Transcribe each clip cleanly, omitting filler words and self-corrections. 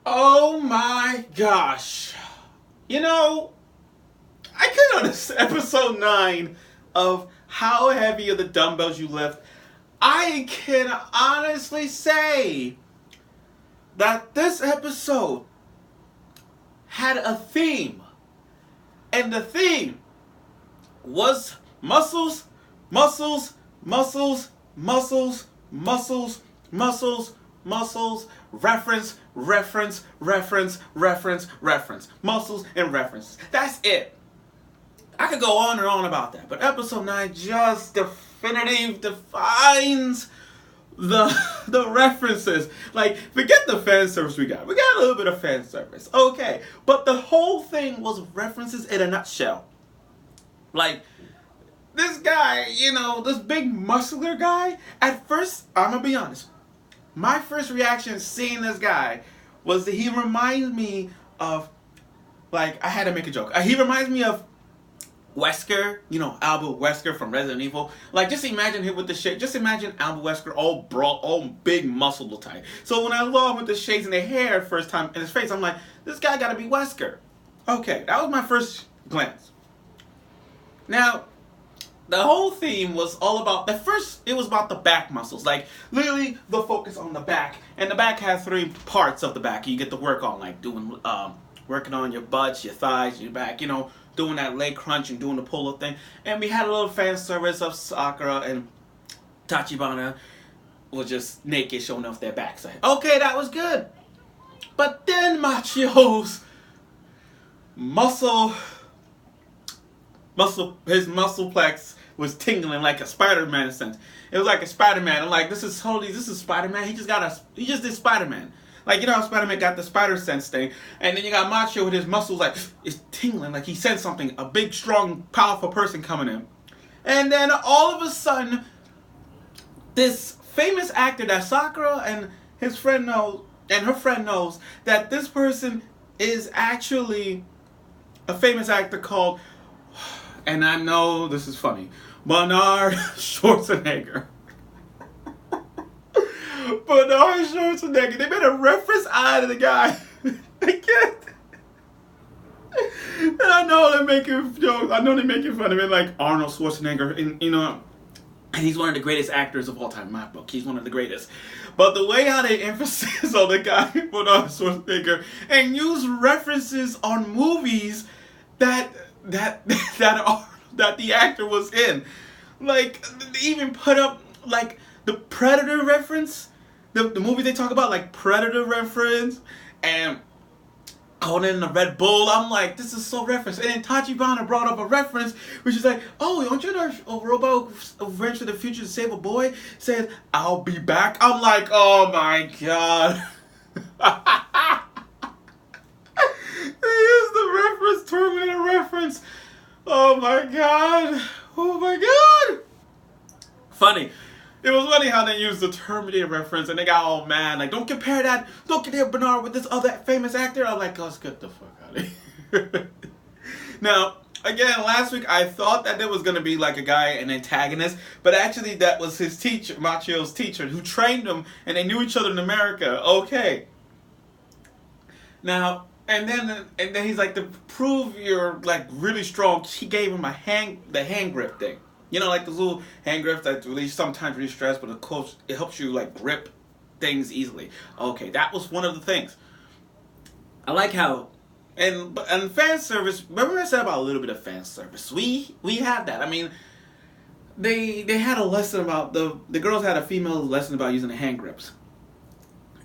Oh my gosh. You know, I could on this episode 9 of how heavy are the dumbbells you lift. I can honestly say that this episode had a theme. And the theme was muscles, muscles, muscles, muscles, muscles, muscles, muscles, reference, reference, reference, reference, reference, muscles and references. That's it. I could go on and on about that, but episode 9 just definitively defines the references. Like, forget the fan service we got. We got a little bit of fan service, okay, but the whole thing was references in a nutshell. Like, this guy, this big muscular guy, at first, I'm gonna be honest, my first reaction seeing this guy was that he reminds me of, like, I had to make a joke. He reminds me of Wesker, Albert Wesker from Resident Evil. Like, just imagine him with the shade. Just imagine Albert Wesker all broad, all big muscle type. So when I saw him with the shades and the hair first time in his face, I'm like, this guy gotta be Wesker. Okay, that was my first glance. Now, the whole theme was all about, at first it was about the back muscles. Like, literally the focus on the back. And the back has 3 parts of the back you get to work on, like doing, working on your butts, your thighs, your back, doing that leg crunch and doing the pull-up thing. And we had a little fan service of Sakura and Tachibana was just naked showing off their backside. Okay, that was good. But then Machio's his muscle plex was tingling like a Spider-Man sense. It was like a Spider-Man. I'm like, this is Spider-Man. He just did Spider-Man. Like, how Spider-Man got the spider sense thing, and then you got Machio with his muscles like, it's tingling, like he sensed something, a big, strong, powerful person coming in. And then all of a sudden, this famous actor that Sakura and his friend knows, and her friend knows, that this person is actually a famous actor called, and I know this is funny, Arnold Schwarzenegger. Arnold Schwarzenegger. They made a reference out of the guy. I can't. And I know they're making jokes. I know they're making fun of it, like Arnold Schwarzenegger, and and he's one of the greatest actors of all time in my book. He's one of the greatest. But the way how they emphasize on the guy with Arnold Schwarzenegger and use references on movies that the actor was in, like they even put up like the Predator reference. The movie they talk about, like Predator reference, and Conan the Red Bull. I'm like, this is so reference. And then Tachibana brought up a reference, which is like, oh, don't you know a robot venture to the future to save a boy says, I'll be back. I'm like, oh my god. He used the reference, Terminator reference. Oh my god. Oh my god. Funny. It was funny how they used the Terminator reference and they got all mad. Like, don't compare Bernard with this other famous actor. I'm like, let's get the fuck out of here. Now, again, last week I thought that there was going to be like a guy, an antagonist. But actually that was his teacher, Machio's teacher, who trained him. And they knew each other in America. Okay. Now, and then he's like, to prove you're like really strong, he gave him the hand grip thing. Like those little hand grips that sometimes really stress, but of course it helps you like grip things easily. Okay, that was one of the things. I like how, and fan service. Remember I said about a little bit of fan service. We have that. I mean, they had a lesson about the girls had a female lesson about using the hand grips,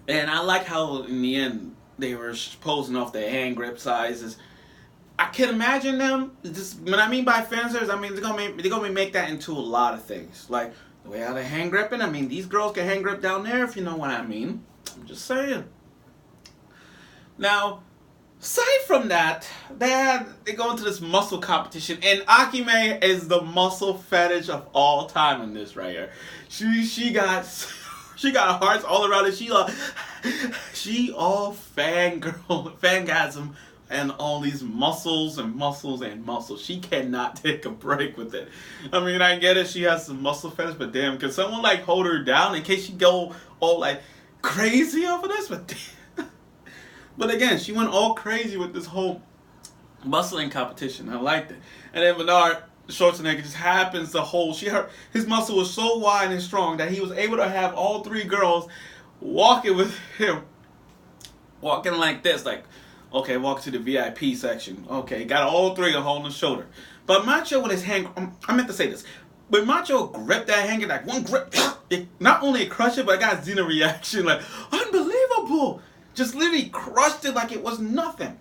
and I like how in the end they were posing off their hand grip sizes. I can imagine them. When I mean by fan service, I mean they're gonna make that into a lot of things. Like the way how they hand gripping. I mean, these girls can hand grip down there, if you know what I mean. I'm just saying. Now, aside from that, they go into this muscle competition, and Akemi is the muscle fetish of all time in this right here. She got hearts all around it. She all fangasm. And all these muscles and muscles and muscles. She cannot take a break with it. I mean, I get it. She has some muscle fetish, but damn, can someone like hold her down in case she go all like crazy over this? But damn. But again, she went all crazy with this whole muscling competition. I liked it. And then Bernard Schwarzenegger just happens to hold. His muscle was so wide and strong that he was able to have all three girls walking with him, walking like this, like, okay, walk to the VIP section. Okay, got all three holding the shoulder. But Machio with his hand, I meant to say this. When Machio gripped that hanger, like one grip, it not only crushed it, but it got Xena reaction, like, unbelievable. Just literally crushed it like it was nothing.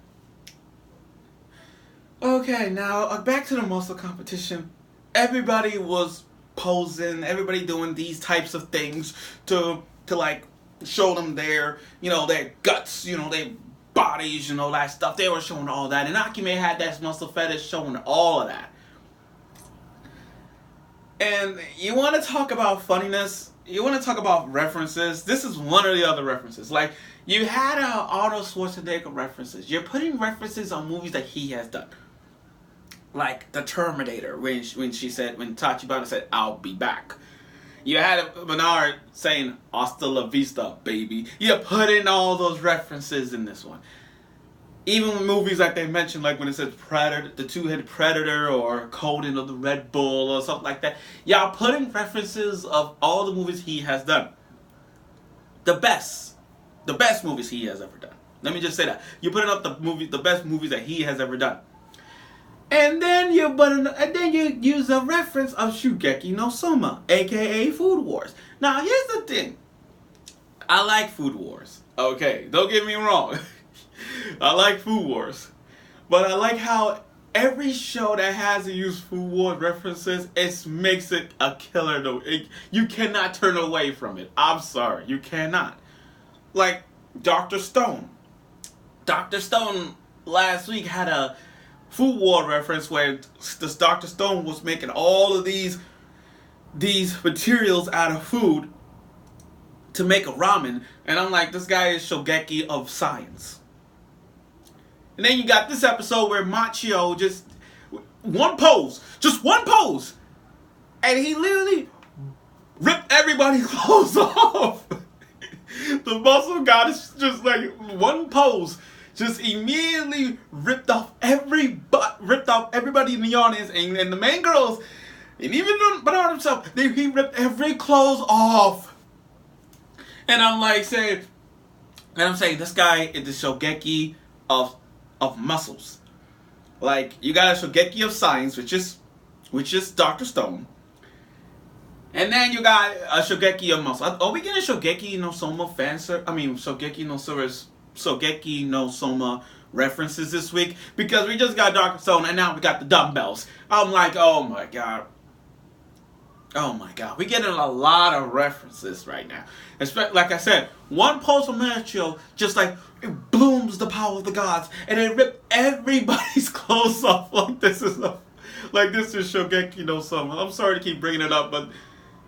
Okay, now back to the muscle competition. Everybody was posing, everybody doing these types of things to like show them their guts, their bodies, that stuff. They were showing all that, and Akemi had that muscle fetish showing all of that. And you want to talk about funniness? You want to talk about references? This is one of the other references. Like, you had Arnold Schwarzenegger references. You're putting references on movies that he has done. Like The Terminator, when Tachibana said, "I'll be back." You had Bernard saying, "Hasta la vista, baby." You're putting all those references in this one. Even with movies like they mentioned, like when it says Predator, the two-headed Predator, or Conan of the Red Bull, or something like that. Y'all putting references of all the movies he has done. The best movies he has ever done. Let me just say that. You're putting up the best movies that he has ever done. And then you use a reference of Shokugeki no Soma, aka Food Wars. Now here's the thing. I like Food Wars. Okay, don't get me wrong. I like Food Wars. But I like how every show that has to use Food Wars references, it makes it a killer though. You cannot turn away from it. I'm sorry, you cannot. Like Dr. Stone. Dr. Stone last week had a Food War reference where this Dr. Stone was making all of these materials out of food to make a ramen, and I'm like, this guy is Shokugeki of science. And then you got this episode where Machio just one pose, and he literally ripped everybody's clothes off. The muscle goddess just like one pose. Just immediately ripped off everybody in the audience, and the main girls, and even Bernard himself, he ripped every clothes off. And I'm saying, this guy is the Shokugeki of muscles. Like, you got a Shokugeki of science, which is Dr. Stone. And then you got a Shokugeki of muscle. Are we getting Shokugeki no Soma Shokugeki no Soma references this week? Because we just got Dr. Stone and now we got the dumbbells. I'm like, oh my god. We're getting a lot of references right now. Like I said, one post from Machio just like it blooms the power of the gods, and it ripped everybody's clothes off. Like this is Shokugeki no Soma. I'm sorry to keep bringing it up, but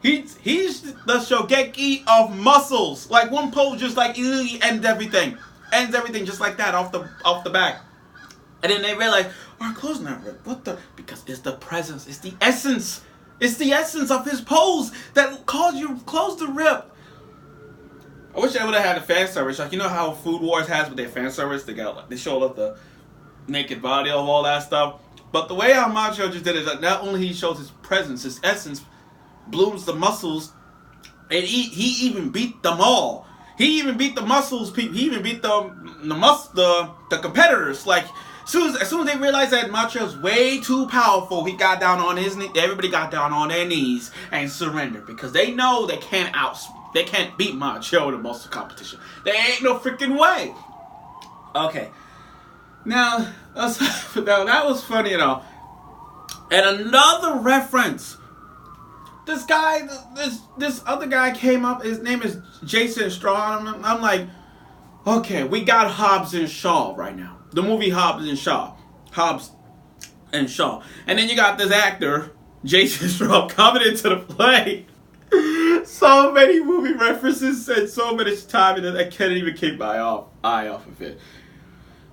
he's the Shokugeki of muscles. Like one pose just like ends everything just like that off the back. And then they realize our clothes not ripped. Because it's the presence, it's the essence. It's the essence of his pose that caused your clothes to rip. I wish I would have had a fan service. Like, you know how Food Wars has with their fan service? They show up the naked body of all that stuff. But the way how Machio just did it is that not only he shows his presence, his essence, blooms the muscles, and he even beat them all. He even beat the muscles people. He even beat the competitors. Like as soon as they realized that Machio's way too powerful, he got down on his knee. Everybody got down on their knees and surrendered because they know they can't beat Machio in the muscle competition. There ain't no freaking way. Okay, now that was funny and all. And another reference. This other guy came up. His name is Jason Stratham. I'm like, okay, we got Hobbs and Shaw right now. The movie Hobbs and Shaw. And then you got this actor, Jason Stratham, coming into the play. So many movie references and so much time, and I can't even keep my eye off of it.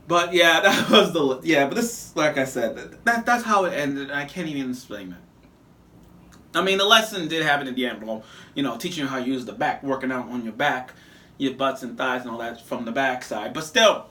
But yeah, that was but this, like I said, that's how it ended. I can't even explain that. I mean, the lesson did happen at the end, well, teaching you how to use the back, working out on your back, your butts and thighs and all that from the back side. But still,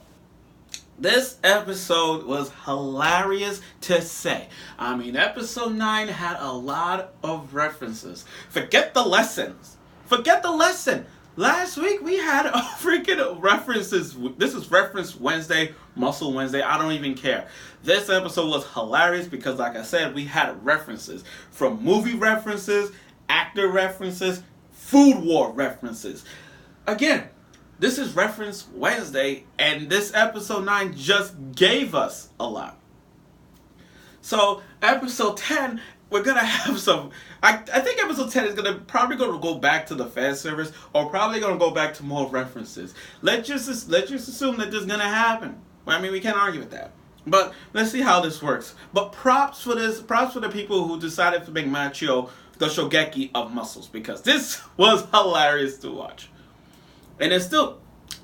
This episode was hilarious to say. I mean, episode 9 had a lot of references. Forget the lessons. Forget the lesson. Last week we had a freaking references. This is Reference Wednesday, Muscle Wednesday. I don't even care. This episode was hilarious because, like I said, we had references. From movie references, actor references, food war references. Again, this is Reference Wednesday, and this episode 9 just gave us a lot. So, episode 10, we're going to have some... I think episode 10 is probably going to go back to the fan service, or probably going to go back to more references. Let's just assume that this is going to happen. I mean, we can't argue with that. But let's see how this works. But props for the people who decided to make Machio the Shokugeki of muscles, because this was hilarious to watch. And it's still,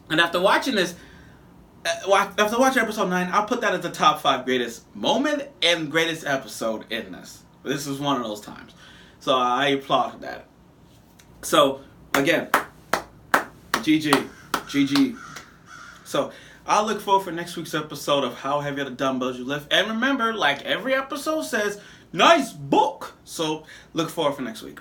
and after watching this, after watching episode 9, I'll put that as the top 5 greatest moment and greatest episode in this. This is one of those times. So I applaud that. So, again, GG. So, I'll look forward for next week's episode of How Heavy Are the Dumbbells You Lift. And remember, like every episode says, nice book. So, look forward for next week.